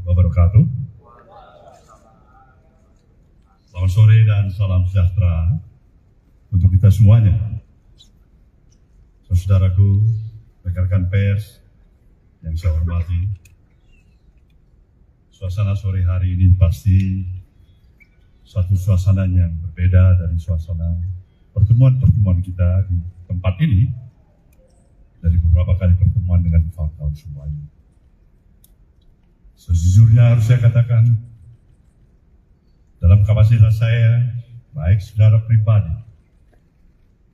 wabarakatuh. Selamat sore dan salam sejahtera untuk kita semuanya. Saudaraku, rekan-rekan pers yang saya hormati, suasana sore hari ini pasti satu suasana yang berbeda dari suasana pertemuan-pertemuan kita di tempat ini dari beberapa kali pertemuan dengan kawan-kawan semuanya. Sejujurnya harus saya katakan, dalam kapasitas saya, baik secara pribadi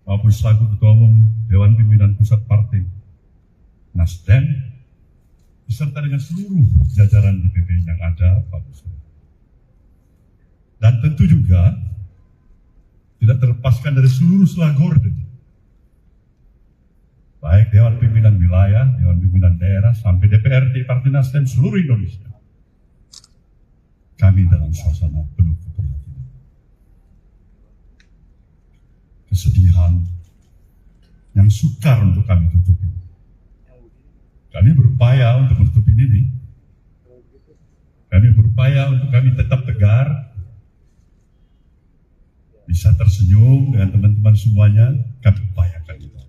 maupun selaku Ketua Umum Dewan Pimpinan Pusat Partai Nasdem, beserta dengan seluruh jajaran DPP yang ada pada sore. Dan tentu juga tidak terlepaskan dari seluruh selagorden, baik Dewan Pimpinan Wilayah, Dewan Pimpinan Daerah, sampai DPRD Partai Nasdem seluruh Indonesia. Kami dalam suasana penuh keprihatinan, kesedihan yang sukar untuk kami tutupi. Kami berupaya untuk menutupi ini. Kami berupaya untuk kami tetap tegar, bisa tersenyum dengan teman-teman semuanya. Kami upayakan itu.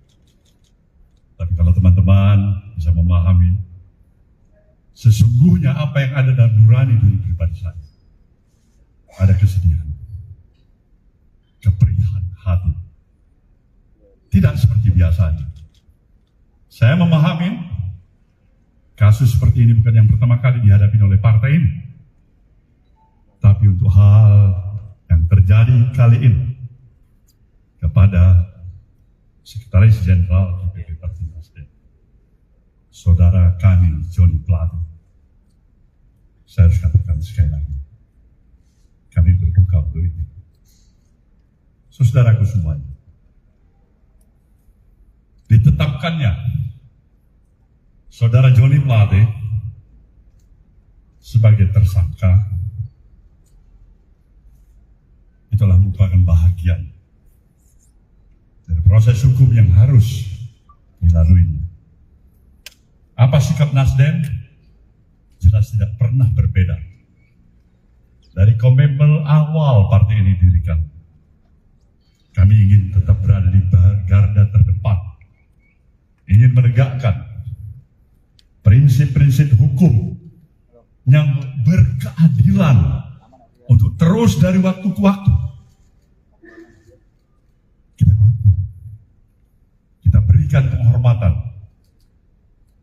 Tapi kalau teman-teman bisa memahami sesungguhnya apa yang ada dalam nurani diri pribadi saya, ada kesedihan, keperihan hati, tidak seperti biasanya. Saya memahami kasus seperti ini bukan yang pertama kali dihadapi oleh partai ini, tapi untuk hal yang terjadi kali ini kepada Sekretaris Jenderal DPP Partai Nasdem, saudara kami Joni Plate, saya harus katakan sekali lagi, kami berduka untuk ini. Saudaraku semuanya, ditetapkannya saudara Joni Plate sebagai tersangka itulah merupakan bahagian dari proses hukum yang harus dilalui. Apa sikap Nasdem? Jelas tidak pernah berbeda. Dari komitmen awal partai ini didirikan, kami ingin tetap berada di garda terdepan, ingin menegakkan prinsip-prinsip hukum yang berkeadilan untuk terus dari waktu ke waktu. Kita berikan penghormatan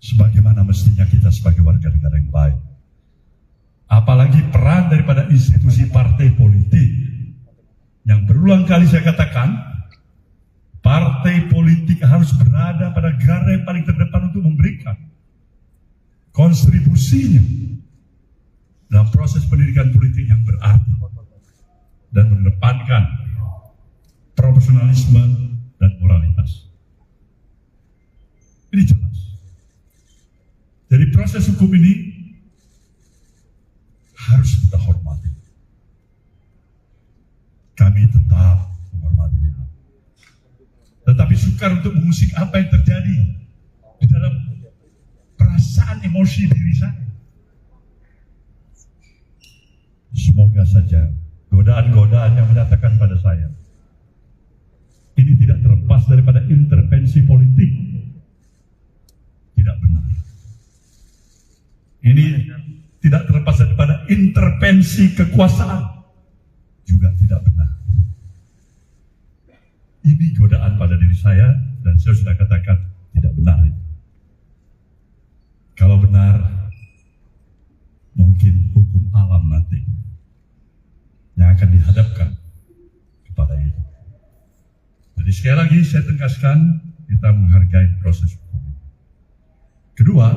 sebagaimana mestinya kita sebagai warga negara yang baik. Apalagi peran daripada institusi partai politik yang berulang kali saya katakan, partai politik harus berada pada garda yang paling terdepan untuk memberikan kontribusinya dalam proses pendidikan politik yang berarti dan mengedepankan profesionalisme dan moralitas. Ini jelas. Jadi proses hukum ini harus kita hormati. Kami tetap menghormati itu. Tetapi sukar untuk mengusik apa yang terjadi di dalam perasaan emosi diri saya. Semoga saja godaan-godaan yang menyatakan pada saya ini tidak terlepas daripada intervensi politik. Tidak benar. Ini tidak terlepas daripada intervensi kekuasaan. Juga tidak benar. Ini godaan pada diri saya dan saya sudah katakan tidak benar itu. Kalau benar, mungkin hukum alam nanti yang akan dihadapkan kepada itu. Jadi sekali lagi saya tegaskan, kita menghargai proses hukum. Kedua,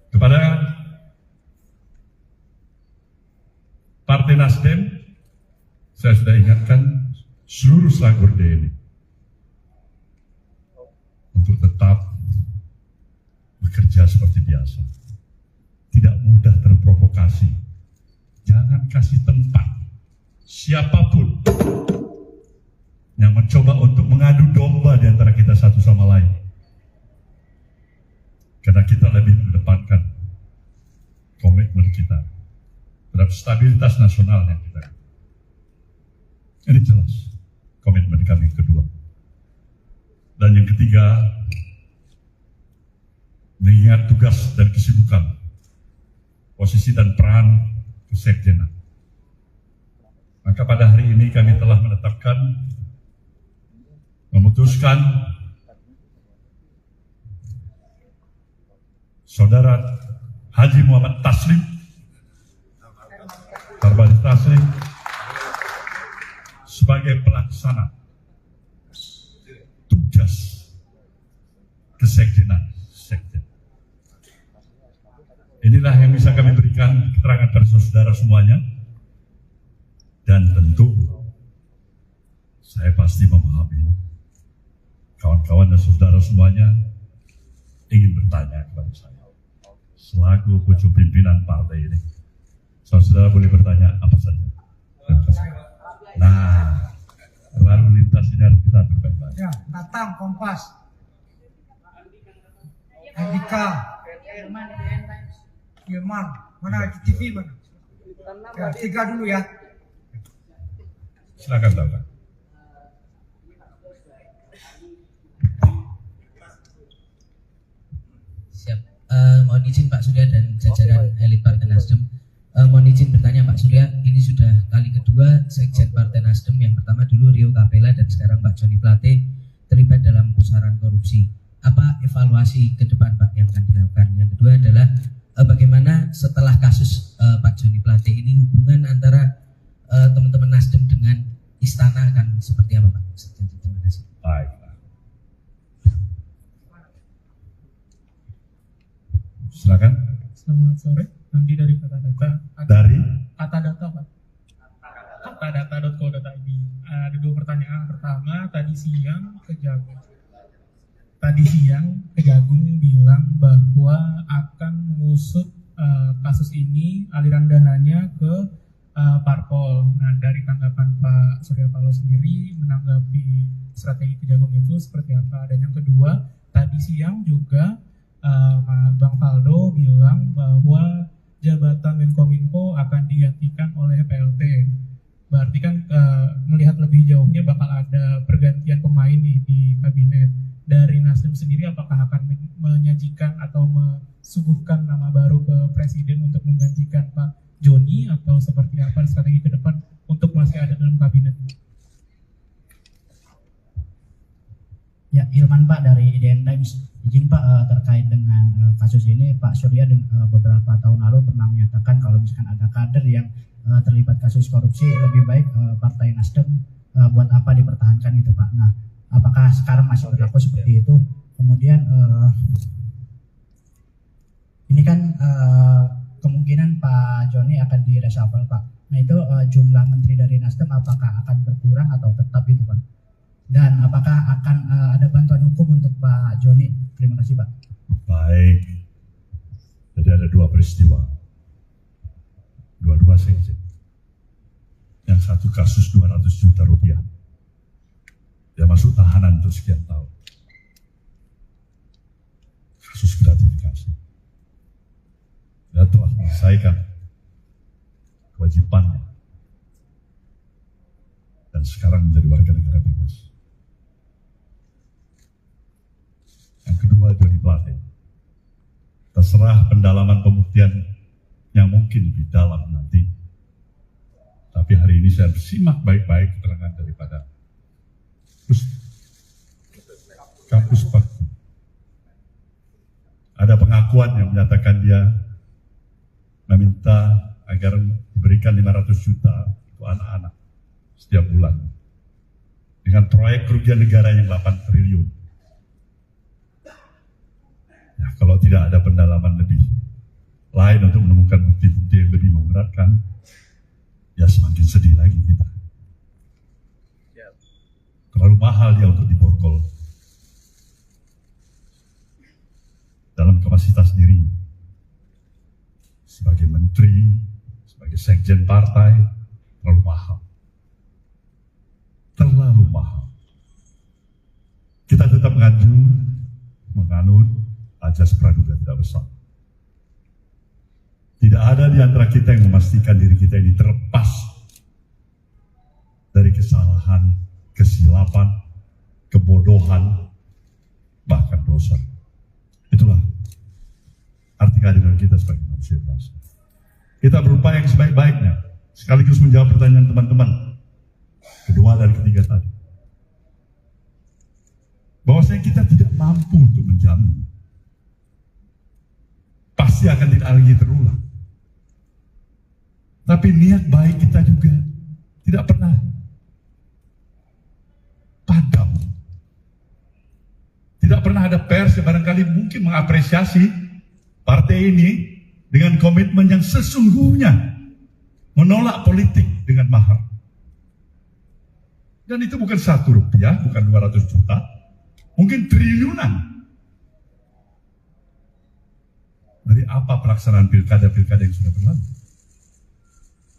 kepada Partai Nasdem, saya sudah ingatkan seluruh selagorde ini untuk tetap bekerja seperti biasa. Tidak mudah terprovokasi. Jangan kasih tempat siapapun yang mencoba untuk mengadu domba di antara kita satu sama lain. Karena kita lebih mengedepankan terhadap stabilitas nasional yang kita. Ini jelas komitmen kami yang kedua. Dan yang ketiga, mengingat tugas dan kesibukan, posisi dan peran kesekjenan. Maka pada hari ini kami telah memutuskan Saudara Haji Muhammad Taslim sebagai pelaksana tugas kesekjenan. Inilah yang bisa kami berikan keterangan pada saudara semuanya, dan tentu saya pasti memahami kawan-kawan dan saudara semuanya ingin bertanya kepada saya selaku pucuk pimpinan partai ini. Saudara boleh bertanya apa saja. Nah, lalu lintas ini harus kita atur baik-baik. Ya, Tatang, Kompas, Andika, Firman, mana TV mana? Ya, 3 dulu ya. Silakan Tatang. Siap. Mohon izin Pak Surya dan jajaran elit Partai Nasdem. Mohon izin bertanya Pak Surya, ini sudah kali kedua Sekjen Partai Nasdem, yang pertama dulu Rio Capella dan sekarang Pak Joni Plate terlibat dalam pusaran korupsi. Apa evaluasi ke depan Pak yang akan dilakukan? Yang kedua adalah bagaimana setelah kasus Pak Joni Plate ini hubungan antara teman-teman Nasdem dengan Istana akan seperti apa Pak? Terima kasih. Baik. Silakan. Selamat sore. Nanti dari Kata Data. Dari Kata Data Pak. Katadata.co.id. Ada 2 pertanyaan. Pertama, tadi siang Kejagung bilang bahwa akan mengusut kasus ini, aliran dananya ke parpol. Nah, dari tanggapan Pak Surya Paloh sendiri menanggapi strategi Kejagung itu seperti apa? Dan yang kedua, tadi siang juga Bang Faldo bilang bahwa jabatan Menkominfo akan digantikan oleh PLT. Berarti kan melihat lebih jauhnya bakal ada pergantian pemain nih di kabinet. Dari Nasdem sendiri apakah akan menyajikan atau mesuguhkan nama baru ke Presiden untuk menggantikan Pak Joni, atau seperti apa strategi ke depan untuk masih ada dalam kabinet? Ya, Ilman Pak dari IDN Times. Izin Pak, terkait dengan kasus ini, Pak Surya beberapa tahun lalu pernah menyatakan kalau misalkan ada kader yang terlibat kasus korupsi, lebih baik Partai Nasdem buat apa dipertahankan itu Pak. Nah, apakah sekarang masih berlaku seperti itu? Kemudian ini kan kemungkinan Pak Joni akan di-reshuffle Pak. Nah itu jumlah menteri dari Nasdem apakah akan berkurang atau tetap itu Pak? Dan apakah akan ada bantuan hukum untuk Pak Joni? Terima kasih Pak. baik. Jadi ada 2 peristiwa. Dua-dua sekjen. Yang satu kasus 200 juta rupiah. Dia masuk tahanan untuk sekian tahun. Kasus gratifikasi. Dia telah menyelesaikan kewajibannya. Dan sekarang menjadi warga negara bebas. Yang kedua, Joni Plate. Terserah pendalaman pembuktian yang mungkin lebih dalam nanti. Tapi hari ini saya simak baik-baik keterangan daripada kampus Pakku. Ada pengakuan yang menyatakan dia meminta agar diberikan 500 juta untuk anak-anak setiap bulan. Dengan proyek kerugian negara yang 8 triliun. Ya, kalau tidak ada pendalaman lebih lain untuk menemukan bukti-bukti yang lebih memberatkan, ya semakin sedih lagi kita. Terlalu mahal dia untuk diborgol dalam kapasitas dirinya sebagai menteri, sebagai sekjen partai. Terlalu mahal, terlalu mahal. Kita tetap menganut ajas praduga tidak bersalah. Tidak Tidak ada di antara kita yang memastikan diri kita ini terlepas dari kesalahan, kesilapan, kebodohan, bahkan dosa. Itulah arti kehadiran kita sebagai manusia biasa. Kita berupaya yang sebaik-baiknya, sekaligus menjawab pertanyaan teman-teman kedua dan ketiga tadi. Bahwasanya kita tidak mampu untuk menjamin pasti akan tidak lagi terulang. Tapi niat baik kita juga tidak pernah padam. Tidak pernah ada pers yang barangkali mungkin mengapresiasi partai ini dengan komitmen yang sesungguhnya menolak politik dengan mahar. Dan itu bukan 1 rupiah, bukan 200 juta, mungkin triliunan. Dari apa pelaksanaan pilkada-pilkada yang sudah berlalu?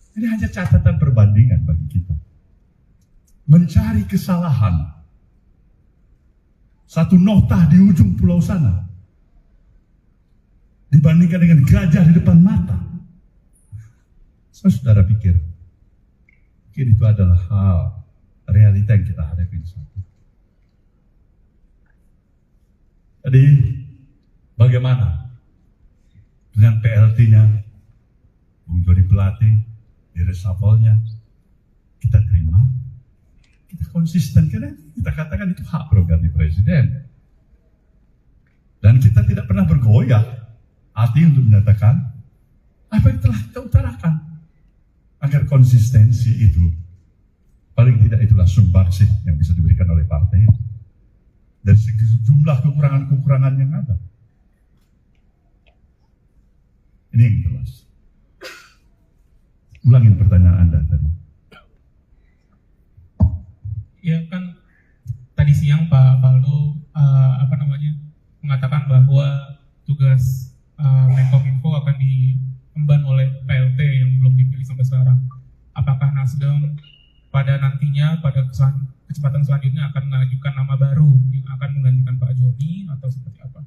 Ini hanya catatan perbandingan bagi kita. Mencari kesalahan. Satu nota di ujung pulau sana dibandingkan dengan gajah di depan mata. Saudara pikir, mungkin itu adalah hal realita yang kita hadapi saat ini. Jadi, bagaimana dengan PLT-nya, Bung Joni Plate, di reshuffle-nya, kita terima, kita konsisten, karena kita katakan itu hak prerogatif presiden. Dan kita tidak pernah bergoyah hati untuk menyatakan apa yang telah kita utarakan, agar konsistensi itu, paling tidak itulah sumbangsih yang bisa diberikan oleh partai ini. Dari segi jumlah kekurangan-kekurangan yang ada. Ini yang jelas. Ulangin pertanyaan Anda tadi. Ya kan tadi siang Pak Faldo mengatakan bahwa tugas Menkominfo akan diemban oleh PLT yang belum dipilih sampai sekarang. Apakah Nasdem pada nantinya pada kesempatan selanjutnya akan mengajukan nama baru yang akan menggantikan Pak Joni atau seperti apa?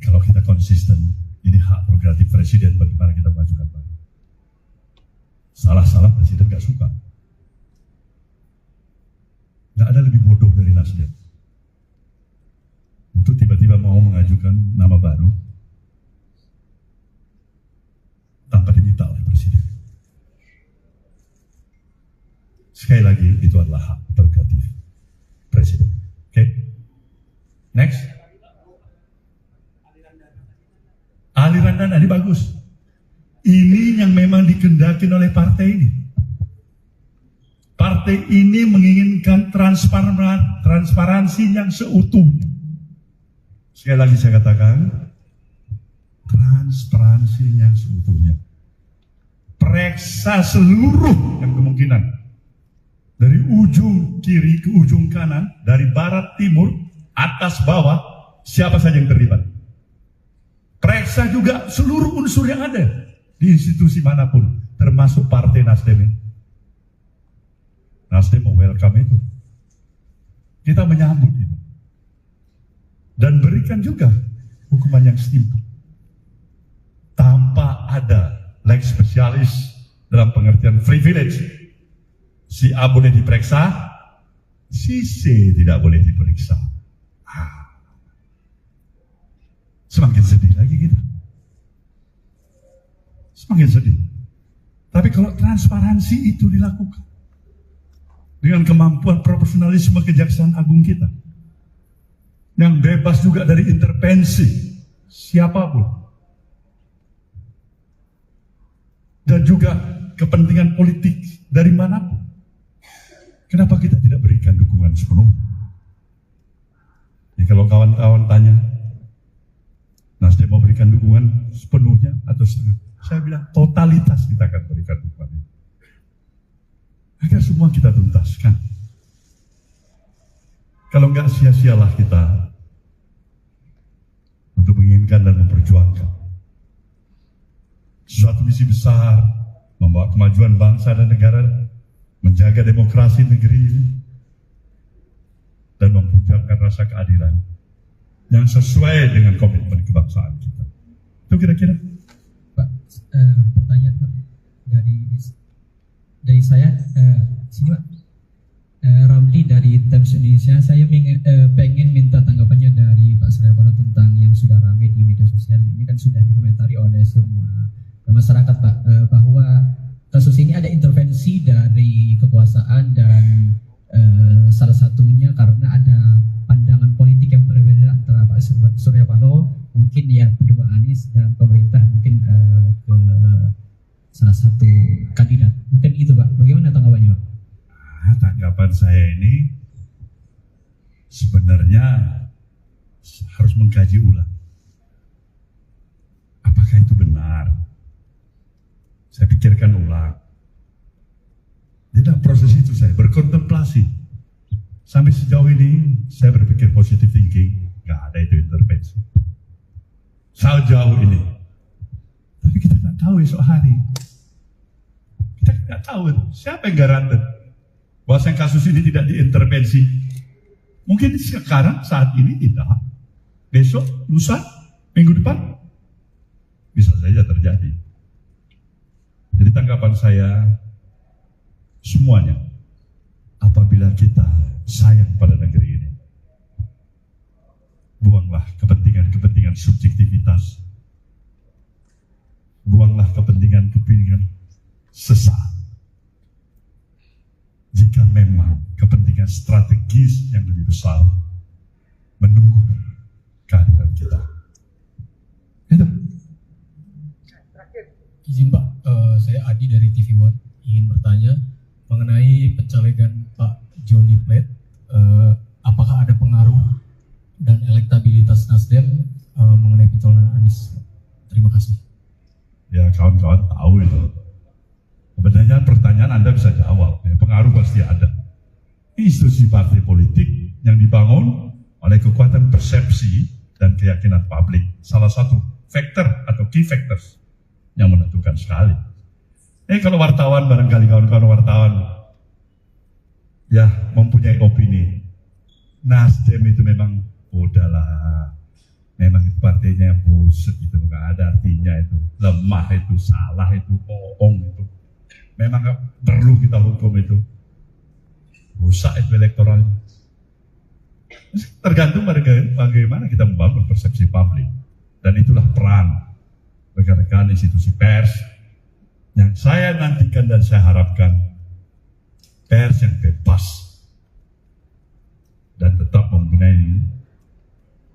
Kalau kita konsisten, ini hak prerogatif presiden bagaimana kita mengajukan baru. Salah-salah presiden gak suka. Gak ada lebih bodoh dari Nasdem untuk tiba-tiba mau mengajukan nama baru tanpa diminta oleh presiden. Sekali lagi, itu adalah hak prerogatif presiden. Oke? Next. Aliran dana ini bagus. Ini yang memang dikendaki oleh partai ini. Partai ini menginginkan transparansi yang seutuhnya. Sekali lagi saya katakan, transparansi yang seutuhnya. Periksa seluruh yang kemungkinan. Dari ujung kiri ke ujung kanan, dari barat timur, atas bawah, siapa saja yang terlibat. Periksa juga seluruh unsur yang ada di institusi manapun, termasuk partai Nasdem ini. Nasdem mau welcome itu. Kita menyambut itu. Dan berikan juga hukuman yang setimpal. Tanpa ada lex spesialis dalam pengertian privilege. Si A boleh diperiksa, si C tidak boleh diperiksa. Semakin sedih lagi kita. Semakin sedih. Tapi kalau transparansi itu dilakukan dengan kemampuan profesionalisme Kejaksaan Agung kita yang bebas juga dari intervensi siapapun dan juga kepentingan politik dari manapun, kenapa kita tidak berikan dukungan sepenuhnya? Jadi kalau kawan-kawan tanya, Nasdem mau berikan dukungan sepenuhnya atau setengah? Saya bilang totalitas kita akan berikan dukungan itu. Agar semua kita tuntaskan. Kalau enggak, sia-sialah kita untuk menginginkan dan memperjuangkan suatu misi besar, membawa kemajuan bangsa dan negara, menjaga demokrasi negeri ini, dan mempunyai rasa keadilan yang sesuai dengan komitmen kebangsaan kita. Itu kira-kira. Pak, pertanyaan Pak dari saya sini Pak. Ramli dari Times Indonesia. Saya pengen minta tanggapannya dari Pak Surya Paloh tentang yang sudah ramai di media sosial. Ini kan sudah dikomentari oleh semua masyarakat Pak, bahwa kasus ini ada intervensi dari kekuasaan dan salah satunya karena ada pandangan politik yang berbeda antara Pak Surya Paloh, mungkin ya kedua Anies dan pemerintah mungkin ke salah satu kandidat. Mungkin itu Pak. Bagaimana tanggapannya Pak? Tanggapan saya ini sebenarnya harus mengkaji ulang. Apakah itu benar? Saya pikirkan ulang. Di dalam proses itu saya berkontemplasi. Sampai sejauh ini saya berpikir positive thinking, nggak ada itu intervensi. Sejauh ini. Tapi kita nggak tahu esok hari. Kita nggak tahu siapa yang garanti bahwa kasus ini tidak diintervensi. Mungkin sekarang, saat ini tidak. Besok, lusa, minggu depan, bisa saja terjadi. Jadi tanggapan saya, semuanya, apabila kita sayang pada negeri ini, buanglah kepentingan subjektivitas, buanglah kepentingan sesaat. Jika memang kepentingan strategis yang lebih besar menunggu kehadiran kita. Itu. Izin Pak, saya Adi dari TV One ingin bertanya mengenai pencalegan Pak Johnny Plate. Apakah ada pengaruh dan elektabilitas Nasdem mengenai pencalonan Anies? Terima kasih. Ya kawan-kawan tahu itu. Sebenarnya pertanyaan Anda bisa jawab, ya, pengaruh pasti ada. Institusi partai politik yang dibangun oleh kekuatan persepsi dan keyakinan publik, salah satu faktor atau key factors yang menentukan sekali. Kalau wartawan, barangkali kawan-kawan wartawan ya mempunyai opini, Nasdem itu memang udahlah, memang itu partainya yang bullshit, itu nggak ada artinya, itu lemah, itu salah, itu bohong, itu memang nggak perlu kita hukum, itu rusak itu elektoralnya. Tergantung bagaimana kita membangun persepsi publik, dan itulah peran rekan-rekan institusi pers yang saya nantikan dan saya harapkan, pers yang bebas dan tetap mempunyai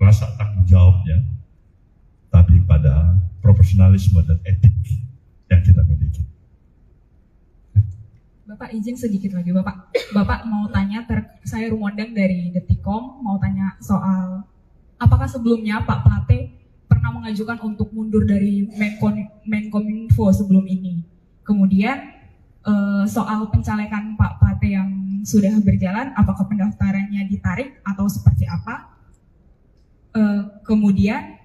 rasa tanggung jawabnya, tapi pada profesionalisme dan etik yang kita miliki. Bapak izin sedikit lagi, Bapak mau tanya, saya Rumondang dari Detikom, mau tanya soal apakah sebelumnya Pak Plate pernah mengajukan untuk mundur dari Menkominfo sebelum ini. Kemudian soal pencalekan Pak Plate yang sudah berjalan, apakah pendaftarannya ditarik atau seperti apa? Kemudian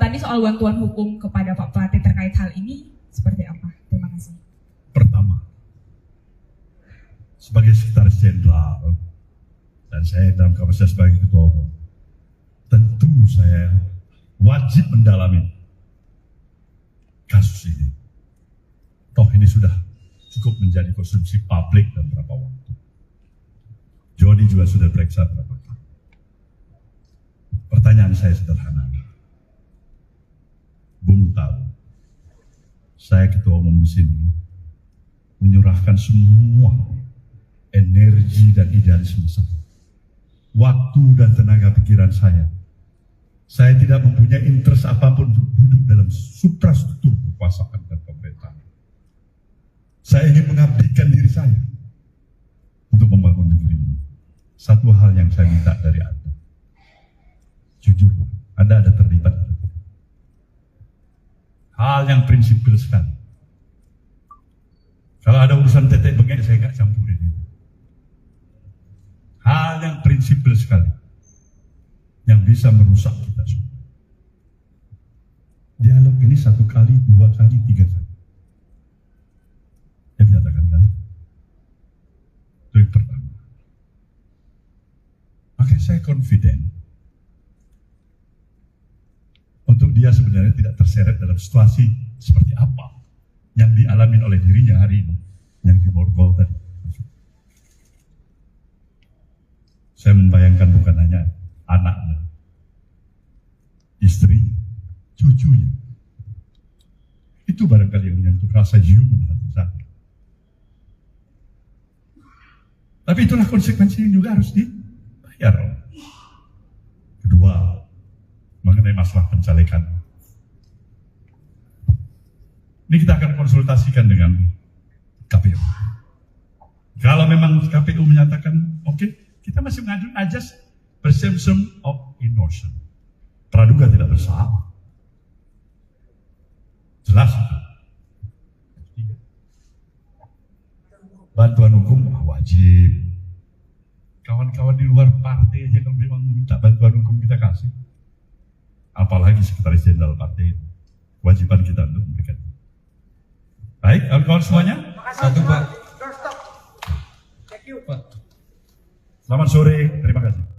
tadi soal bantuan hukum kepada Pak Plate terkait hal ini seperti apa? Terima kasih. Pertama, sebagai sekretaris jenderal dan saya dalam kapasitas sebagai ketua umum, tentu saya wajib mendalami kasus ini. Toh ini sudah cukup menjadi konsumsi publik dalam beberapa waktu. Jody juga sudah periksa beberapa kali. Pertanyaan saya sederhana. Bung tahu, saya ketua umum di sini menyurahkan semua energi dan idealisme saya, waktu dan tenaga pikiran saya. Saya tidak mempunyai interest apapun untuk duduk dalam suprastruktur kekuasaan dan pemerintahan. Saya ingin mengabdikan diri saya untuk membangun negeri ini. Satu hal yang saya minta dari Anda, jujur, Anda ada terlibat. Hal yang prinsipil sekali. Kalau ada urusan tetek bengek, saya nggak campurin itu. Hal yang prinsipil sekali, yang bisa merusak kita semua. Dialog ini 1 kali, 2 kali, 3 kali. Dia menyatakan kan? Itu yang pertama. Maka saya confident untuk dia sebenarnya tidak terseret dalam situasi seperti apa yang dialami oleh dirinya hari ini, yang di borgol tadi. Saya membayangkan bukan hanya anaknya, istrinya, cucunya. Itu barangkali yang menyentuh rasa human hati saya. Tapi itulah konsekuensi yang juga harus dibayar. Kedua, mengenai masalah pencalekan. Ini kita akan konsultasikan dengan KPU. Kalau memang KPU menyatakan oke, kita masih mengajukan ajas presumption of innocence. Praduga tidak bersalah. Jelas itu. Bantuan hukum wajib. Kawan-kawan di luar partai aja kalau memang minta bantuan hukum kita kasih. Apalagi sekretaris jenderal partai itu. Kewajiban kita untuk memberikan. Baik, kawan-kawan semuanya. Satu Pak. Selamat sore, terima kasih.